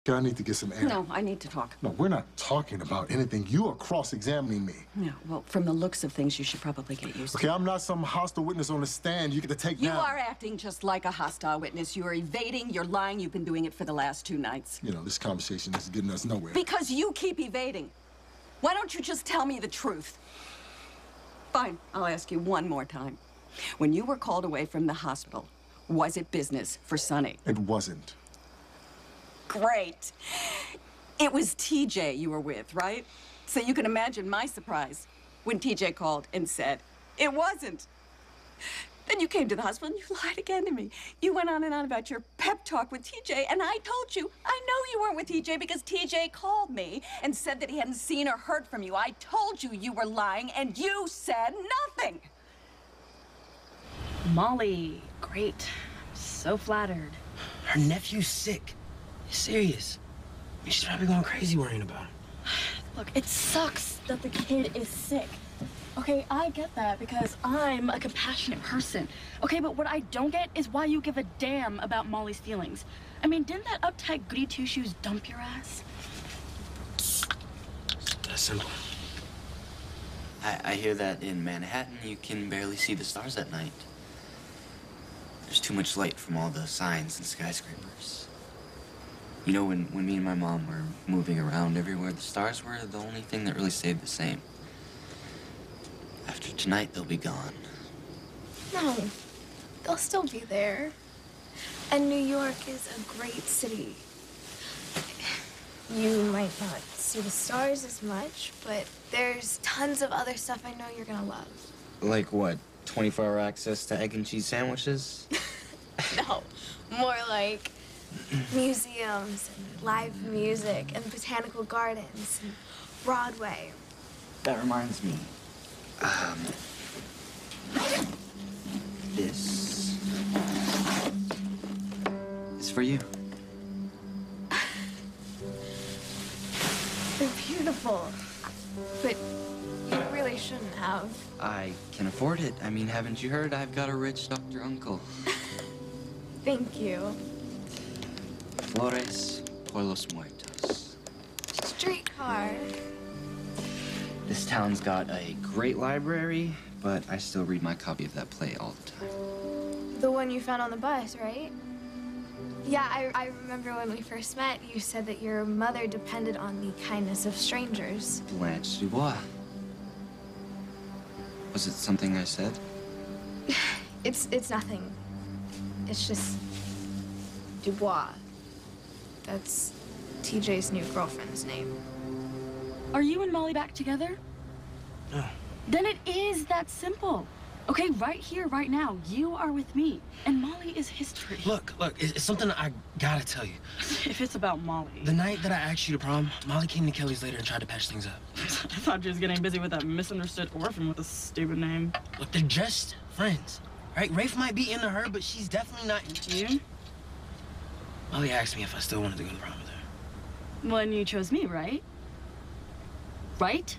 I need to get some air. No, I need to talk. No, we're not talking about anything. You are cross-examining me. Yeah, well, from the looks of things, you should probably get used to Okay, I'm not some hostile witness on the stand you get to take down. You are acting just like a hostile witness. You are evading, you're lying, you've been doing it for the last 2 nights. You know, this conversation is getting us nowhere. Because you keep evading. Why don't you just tell me the truth? Fine, I'll ask you one more time. When you were called away from the hospital, was it business for Sonny? It wasn't. Great. It was TJ you were with, right? So you can imagine my surprise when TJ called and said, it wasn't. Then you came to the hospital and you lied again to me. You went on and on about your pep talk with TJ, and I told you, I know you weren't with TJ because TJ called me and said that he hadn't seen or heard from you. I told you you were lying, and you said nothing. Molly, great. I'm so flattered. Her nephew's sick. He's serious. I mean, she's probably going crazy worrying about him. Look, it sucks that the kid is sick. Okay, I get that because I'm a compassionate person. Okay, but what I don't get is why you give a damn about Molly's feelings. I mean, didn't that uptight goody two-shoes dump your ass? That's simple. I hear that in Manhattan, you can barely see the stars at night. There's too much light from all the signs and skyscrapers. You know, when me and my mom were moving around everywhere, the stars were the only thing that really stayed the same. After tonight, they'll be gone. No, they'll still be there. And New York is a great city. You might not see the stars as much, but there's tons of other stuff I know you're gonna love. Like what? 24-hour access to egg and cheese sandwiches? No, more like museums and live music and botanical gardens and Broadway. That reminds me. This is for you. They're beautiful, but you really shouldn't have. I can afford it. I mean, haven't you heard? I've got a rich doctor uncle. Thank you. Flores por los muertos. Streetcar. This town's got a great library, but I still read my copy of that play all the time. The one you found on the bus, right? Yeah, I remember when we first met, you said that your mother depended on the kindness of strangers. Blanche Dubois. Was it something I said? It's nothing. It's just Dubois. That's TJ's new girlfriend's name. Are you and Molly back together? No. Then it is that simple. Okay, right here, right now, you are with me, and Molly is history. Look, it's something I gotta tell you. If it's about Molly. The night that I asked you to prom, Molly came to Kelly's later and tried to patch things up. I thought she was getting busy with that misunderstood orphan with a stupid name. Look, they're just friends, right? Rafe might be into her, but she's definitely not into you. Molly asked me if I still wanted to go to prom with her. Well, and you chose me, right? Right?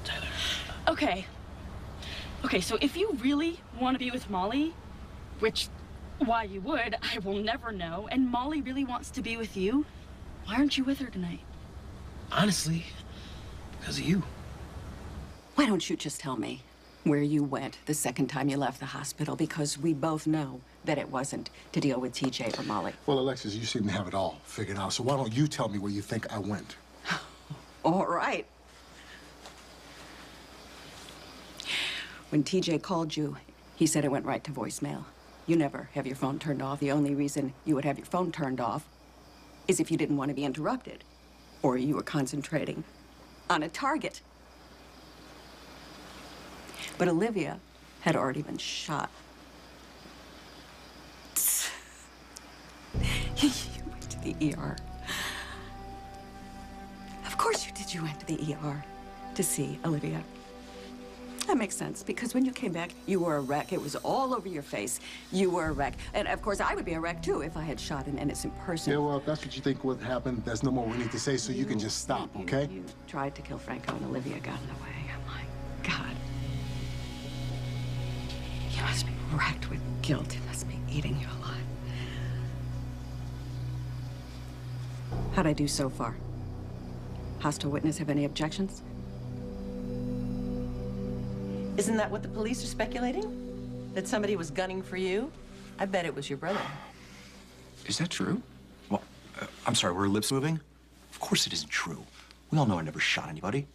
Tyler. Okay, so if you really want to be with Molly, which, why you would, I will never know, and Molly really wants to be with you, why aren't you with her tonight? Honestly, because of you. Why don't you just tell me where you went the second time you left the hospital? Because we both know that it wasn't to deal with TJ or Molly. Well, Alexis, you seem to have it all figured out, so why don't you tell me where you think I went? All right. When TJ called you, he said it went right to voicemail. You never have your phone turned off. The only reason you would have your phone turned off is if you didn't want to be interrupted, or you were concentrating on a target. But Olivia had already been shot. You went to the ER. Of course you did. You went to the ER to see Olivia. That makes sense, because when you came back, you were a wreck. It was all over your face. You were a wreck. And of course, I would be a wreck, too, if I had shot an innocent person. Yeah, well, if that's what you think would happen, there's no more we need to say, so you can just stop, okay? You tried to kill Franco, and Olivia got in the way. Oh, my God. You must be racked with guilt. It must be eating you alive. How'd I do so far? Hostile witness have any objections? Isn't that what the police are speculating? That somebody was gunning for you? I bet it was your brother. Is that true? Well, I'm sorry, were her lips moving? Of course it isn't true. We all know I never shot anybody.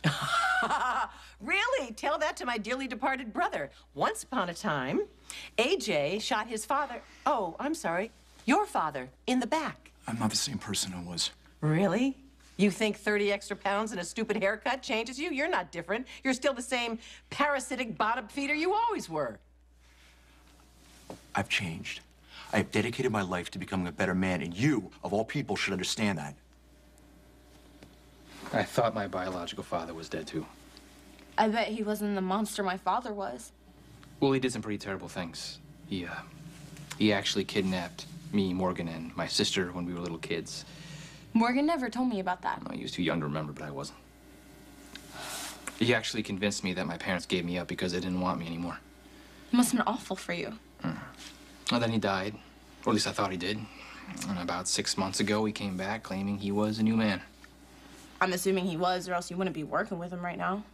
Really? Tell that to my dearly departed brother. Once upon a time, AJ shot his father. Oh, I'm sorry. Your father in the back. I'm not the same person I was. Really? You think 30 extra pounds and a stupid haircut changes you? You're not different. You're still the same parasitic bottom feeder you always were. I've changed. I have dedicated my life to becoming a better man, and you, of all people, should understand that. I thought my biological father was dead, too. I bet he wasn't the monster my father was. Well, he did some pretty terrible things. He actually kidnapped me, Morgan, and my sister when we were little kids. Morgan never told me about that. He was too young to remember, but I wasn't. He actually convinced me that my parents gave me up because they didn't want me anymore. It must have been awful for you. And then he died, or at least I thought he did. And about 6 months ago, he came back claiming he was a new man. I'm assuming he was, or else you wouldn't be working with him right now.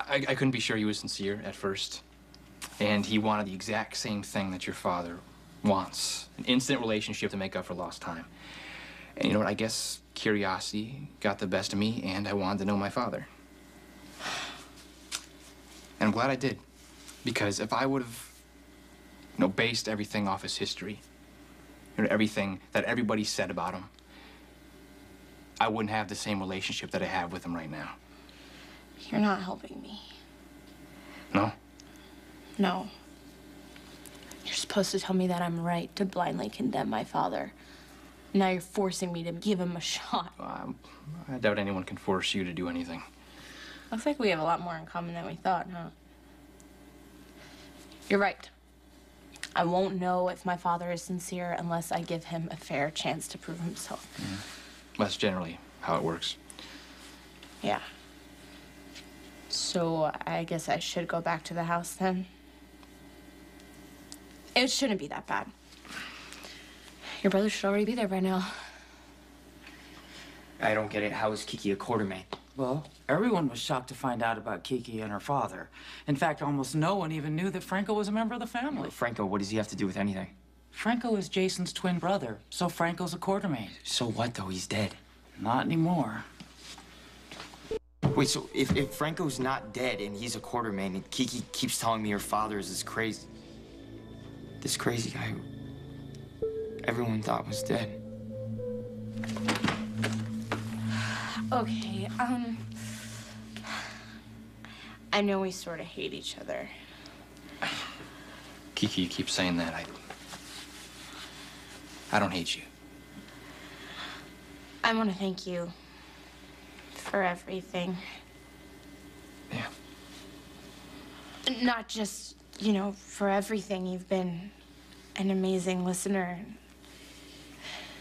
I couldn't be sure he was sincere at first. And he wanted the exact same thing that your father wants. An instant relationship to make up for lost time. And you know what? I guess curiosity got the best of me, and I wanted to know my father. And I'm glad I did. Because if I would have, based everything off his history, everything that everybody said about him, I wouldn't have the same relationship that I have with him right now. You're not helping me. No? No. You're supposed to tell me that I'm right to blindly condemn my father. Now you're forcing me to give him a shot. I doubt anyone can force you to do anything. Looks like we have a lot more in common than we thought, huh? You're right. I won't know if my father is sincere unless I give him a fair chance to prove himself. That's generally how it works. Yeah. So I guess I should go back to the house then. It shouldn't be that bad. Your brother should already be there by now. I don't get it. How is Kiki a quartermain? Well, everyone was shocked to find out about Kiki and her father. In fact, almost no one even knew that Franco was a member of the family. Franco, what does he have to do with anything? Franco is Jason's twin brother, so Franco's a quartermain. So what, though? He's dead. Not anymore. Wait, so if Franco's not dead and he's a quartermain, and Kiki keeps telling me her father is this crazy guy who everyone thought was dead. Okay, I know we sort of hate each other. Kiki, you keep saying that. I don't hate you. I want to thank you for everything. Yeah. Not just, for everything. You've been an amazing listener.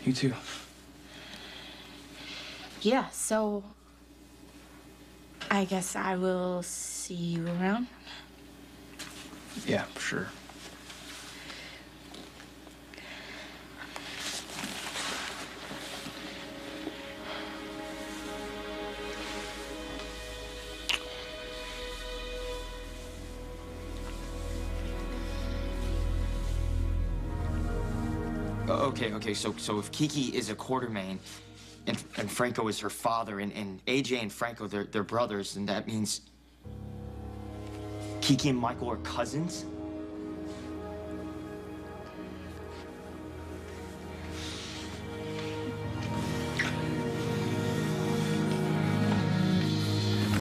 You too. Yeah, so I guess I will see you around. Yeah, sure. Okay, so if Kiki is a quartermain and Franco is her father and AJ and Franco, they're brothers, and that means Kiki and Michael are cousins?